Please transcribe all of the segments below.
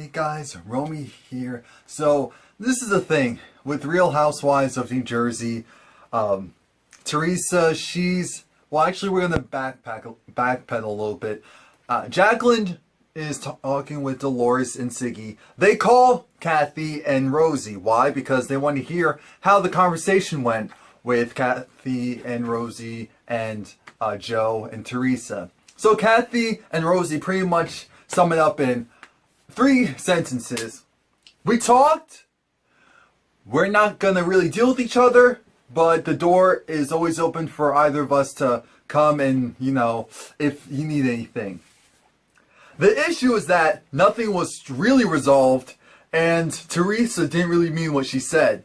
Hey guys, Romie here. So this is the thing with Real Housewives of New Jersey. Teresa, actually we're gonna backpedal a little bit. Jacqueline is talking with Dolores and Siggy. They call Kathy and Rosie. Why? Because they want to hear how the conversation went with Kathy and Rosie and Joe and Teresa. So Kathy and Rosie pretty much sum it up in 3 sentences. We talked. We're not gonna really deal with each other, but the door is always open for either of us to come and, if you need anything. The issue is that nothing was really resolved, and Teresa didn't really mean what she said.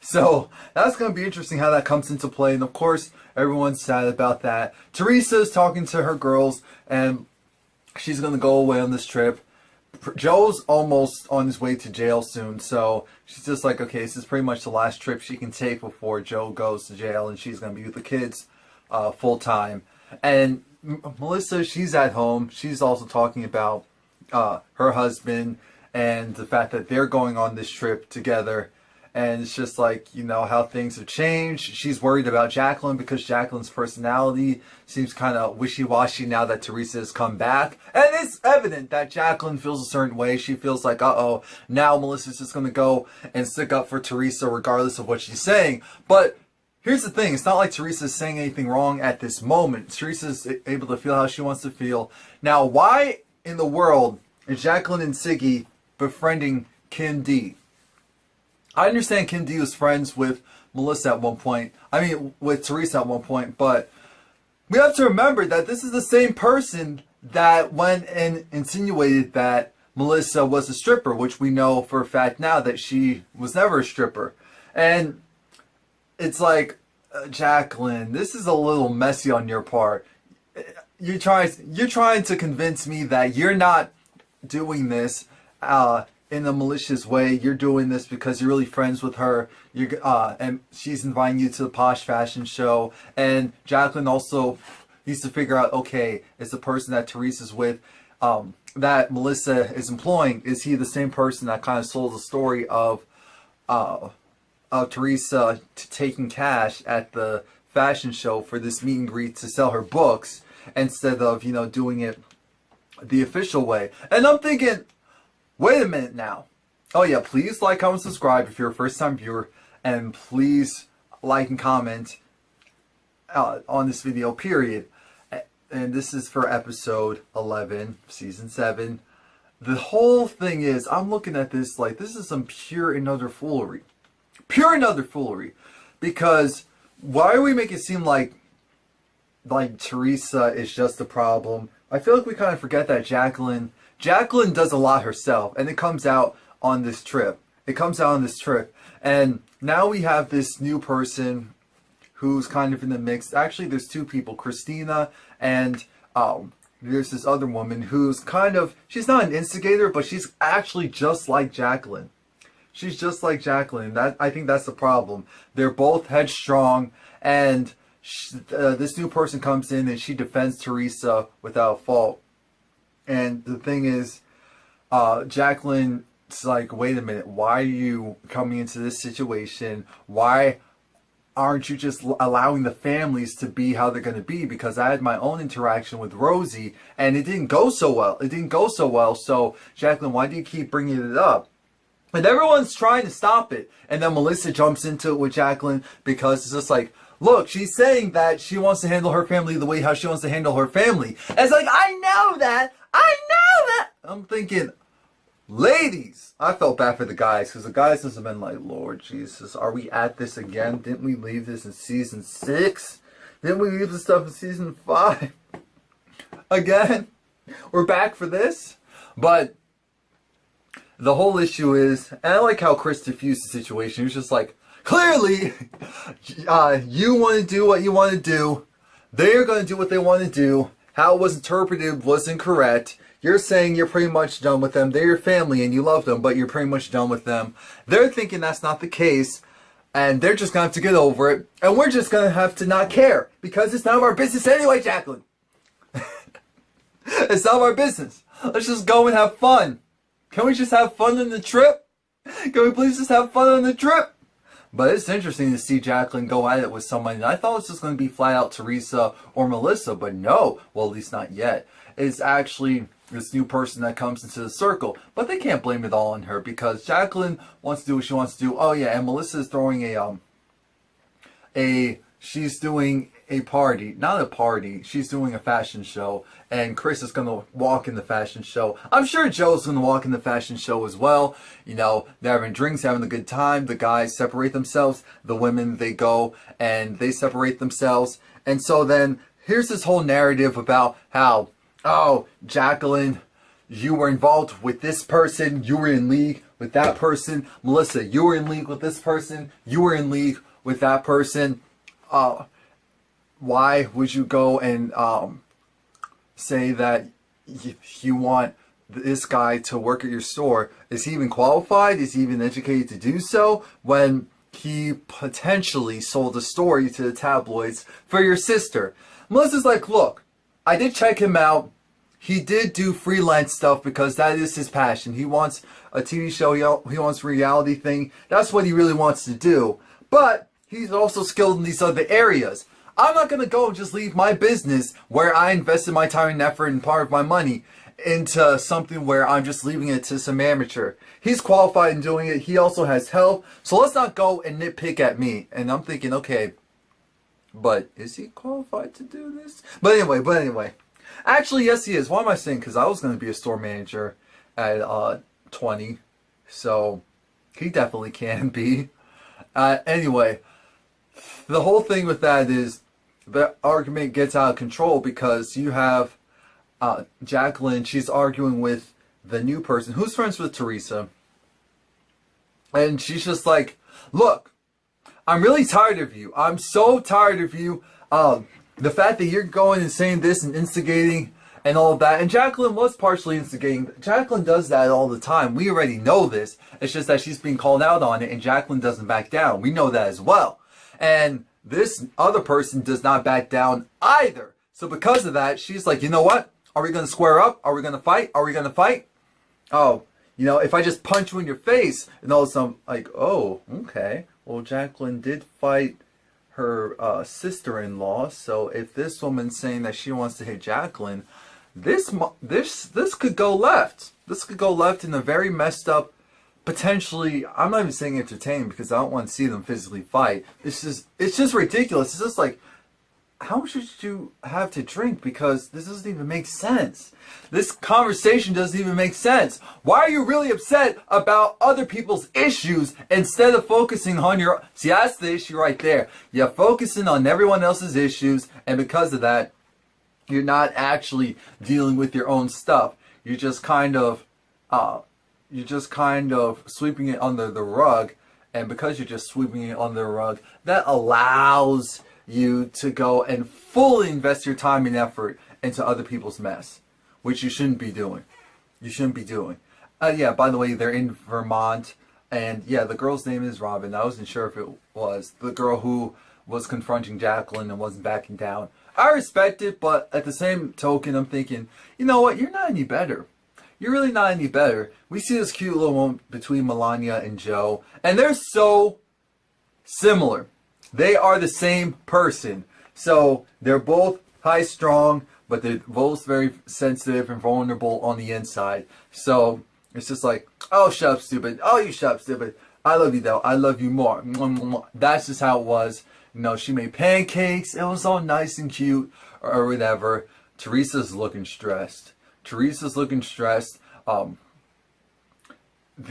So that's going to be interesting how that comes into play, and of course everyone's sad about that. Teresa is talking to her girls, and she's going to go away on this trip. Joe's almost on his way to jail soon, so she's just like, okay, this is pretty much the last trip she can take before Joe goes to jail, and she's going to be with the kids full time. And Melissa, she's at home. She's also talking about her husband and the fact that they're going on this trip together. And it's just like, how things have changed. She's worried about Jacqueline because Jacqueline's personality seems kind of wishy-washy now that Teresa has come back. And it's evident that Jacqueline feels a certain way. She feels like, uh-oh, now Melissa's just going to go and stick up for Teresa regardless of what she's saying. But here's the thing. It's not like Teresa's saying anything wrong at this moment. Teresa's able to feel how she wants to feel. Now, why in the world is Jacqueline and Siggy befriending Kim D? I understand Kim D was friends with Melissa at one point. With Teresa at one point. But we have to remember that this is the same person that went and insinuated that Melissa was a stripper, which we know for a fact now that she was never a stripper. And it's like, Jacqueline, this is a little messy on your part. You're trying to convince me that you're not doing this in a malicious way. You're doing this because you're really friends with her. And she's inviting you to the posh fashion show. And Jacqueline also needs to figure out, okay, is the person that Teresa's with, that Melissa is employing, is he the same person that kind of sold the story of Teresa taking cash at the fashion show for this meet and greet to sell her books instead of, doing it the official way. And I'm thinking, wait a minute now. Oh yeah, please like, comment, subscribe if you're a first time viewer, and please like and comment on this video, period. And this is for episode 11, season 7. The whole thing is, I'm looking at this like this is some pure and utter foolery. Pure and utter foolery. Because why do we make it seem like Teresa is just the problem? I feel like we kind of forget that Jacqueline does a lot herself, and it comes out on this trip. And now we have this new person who's kind of in the mix. Actually, there's 2 people, Christina and there's this other woman who's she's not an instigator, but she's actually just like Jacqueline. She's just like Jacqueline. I think that's the problem. They're both headstrong, and this new person comes in and she defends Teresa without fault. And the thing is, Jacqueline's like, wait a minute, why are you coming into this situation? Why aren't you just allowing the families to be how they're going to be? Because I had my own interaction with Rosie, and it didn't go so well. So, Jacqueline, why do you keep bringing it up? And everyone's trying to stop it. And then Melissa jumps into it with Jacqueline because it's just like, look, she's saying that she wants to handle her family the way how she wants to handle her family. And it's like, I know that. I'm thinking, ladies, I felt bad for the guys, because the guys must have been like, Lord Jesus, are we at this again? Didn't we leave this in season 6? Didn't we leave this stuff in season 5? Again? We're back for this? But the whole issue is, and I like how Chris diffused the situation. He was just like, clearly, you want to do what you want to do. They're going to do what they want to do. How it was interpreted was incorrect. You're saying you're pretty much done with them. They're your family and you love them, but you're pretty much done with them. They're thinking that's not the case, and they're just going to have to get over it. And we're just going to have to not care, because it's none of our business anyway, Jacqueline. It's none of our business. Let's just go and have fun. Can we just have fun on the trip? Can we please just have fun on the trip? But it's interesting to see Jacqueline go at it with somebody. I thought it was just going to be flat out Teresa or Melissa, but no. Well, at least not yet. It's actually this new person that comes into the circle. But they can't blame it all on her because Jacqueline wants to do what she wants to do. Oh yeah, and Melissa is throwing she's doing a party. Not a party. She's doing a fashion show. And Chris is going to walk in the fashion show. I'm sure Joe's going to walk in the fashion show as well. You know, they're having drinks, having a good time. The guys separate themselves. The women, they go and they separate themselves. And so then, here's this whole narrative about how, oh, Jacqueline, you were involved with this person. You were in league with that person. Melissa, you were in league with this person. You were in league with that person. Why would you go and say that you want this guy to work at your store? Is he even qualified? Is he even educated to do so when he potentially sold a story to the tabloids for your sister? Melissa's like, look, I did check him out. He did do freelance stuff because that is his passion. He wants a TV show. He wants a reality thing. That's what he really wants to do. But he's also skilled in these other areas. I'm not going to go and just leave my business where I invested my time and effort and part of my money into something where I'm just leaving it to some amateur. He's qualified in doing it. He also has help. So let's not go and nitpick at me. And I'm thinking, okay, but is he qualified to do this? But anyway. Actually, yes, he is. Why am I saying? Because I was going to be a store manager at 20. So he definitely can be. Anyway, the whole thing with that is the argument gets out of control because you have Jacqueline. She's arguing with the new person who's friends with Teresa. And she's just like, look, I'm really tired of you. I'm so tired of you. The fact that you're going and saying this and instigating and all of that. And Jacqueline was partially instigating. Jacqueline does that all the time. We already know this. It's just that she's being called out on it and Jacqueline doesn't back down. We know that as well. And this other person does not back down either. So because of that, she's like, you know what? Are we going to square up? Are we going to fight? Are we going to fight? Oh, you know, if I just punch you in your face and all of a sudden, like, oh, okay. Well, Jacqueline did fight her sister-in-law. So if this woman's saying that she wants to hit Jacqueline, this could go left. This could go left in a very messed up, potentially, I'm not even saying entertaining because I don't want to see them physically fight. It's just ridiculous. It's just like, how much should you have to drink? Because this doesn't even make sense. This conversation doesn't even make sense. Why are you really upset about other people's issues instead of focusing on your... See, that's the issue right there. You're focusing on everyone else's issues, and because of that, you're not actually dealing with your own stuff. You're just kind of sweeping it under the rug, and because you're just sweeping it under the rug, that allows you to go and fully invest your time and effort into other people's mess, which you shouldn't be doing. You shouldn't be doing. Yeah, by the way, they're in Vermont, and yeah, the girl's name is Robyn. I wasn't sure if it was the girl who was confronting Jacqueline and wasn't backing down. I respect it, but at the same token, I'm thinking, you know what? You're not any better. You're really not any better. We see this cute little moment between Melania and Joe, and they're so similar. They are the same person. So they're both high strong, but they're both very sensitive and vulnerable on the inside. So it's just like, oh, shut up, stupid. Oh, you shut up, stupid. I love you, though. I love you more. That's just how it was. You know, she made pancakes. It was all nice and cute or whatever. Teresa's looking stressed. Teresa's looking stressed. The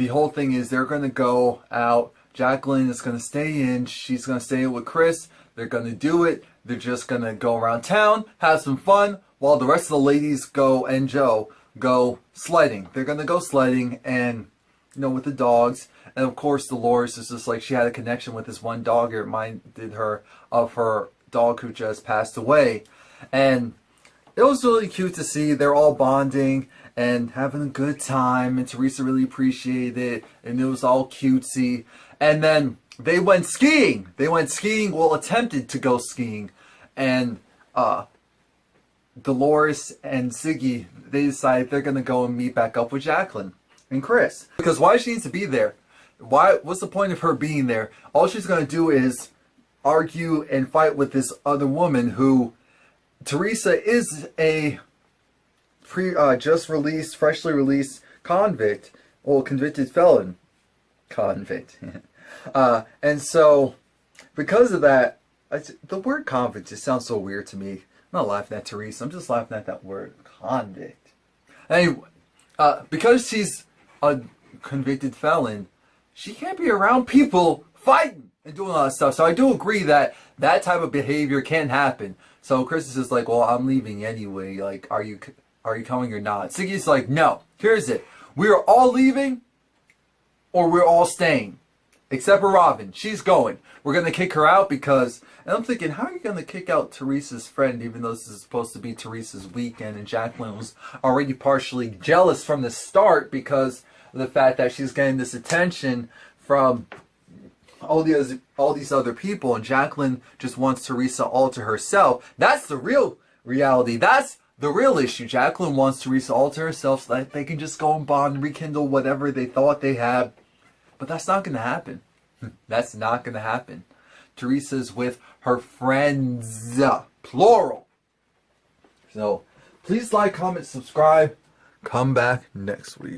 whole thing is they're going to go out. Jacqueline is going to stay in. She's going to stay in with Chris. They're going to do it. They're just going to go around town, have some fun, while the rest of the ladies go and Joe go sledding. They're going to go sledding and, you know, with the dogs. And of course, Dolores is just like, she had a connection with this one dog. It reminded her of her dog who just passed away. And it was really cute to see. They're all bonding and having a good time. And Teresa really appreciated it. And it was all cutesy. And then they went skiing. They went skiing, well, attempted to go skiing. And Dolores and Ziggy, they decided they're going to go and meet back up with Jacqueline. and Chris. Because why she needs to be there? What's the point of her being there? All she's going to do is argue and fight with this other woman who, Teresa is a freshly released convict. Well, convicted felon. Convict. And so, because of that, the word convict just sounds so weird to me. I'm not laughing at Teresa. I'm just laughing at that word, convict. Anyway, because she's a convicted felon, she can't be around people fighting and doing all that stuff. So I do agree that that type of behavior can happen. So Chris is just like, well, I'm leaving anyway. Like, are you coming or not? Siggy's like, no. Here's it. We are all leaving or we're all staying. Except for Robyn. She's going. We're going to kick her out because... And I'm thinking, how are you going to kick out Teresa's friend even though this is supposed to be Teresa's weekend and Jacqueline was already partially jealous from the start because of the fact that she's getting this attention from all these other people and Jacqueline just wants Teresa all to herself. That's the real reality. That's the real issue. Jacqueline wants Teresa all to herself so that they can just go and bond and rekindle whatever they thought they had. But that's not going to happen. That's not going to happen. Teresa's with her friends. Plural. So, please like, comment, subscribe. Come back next week.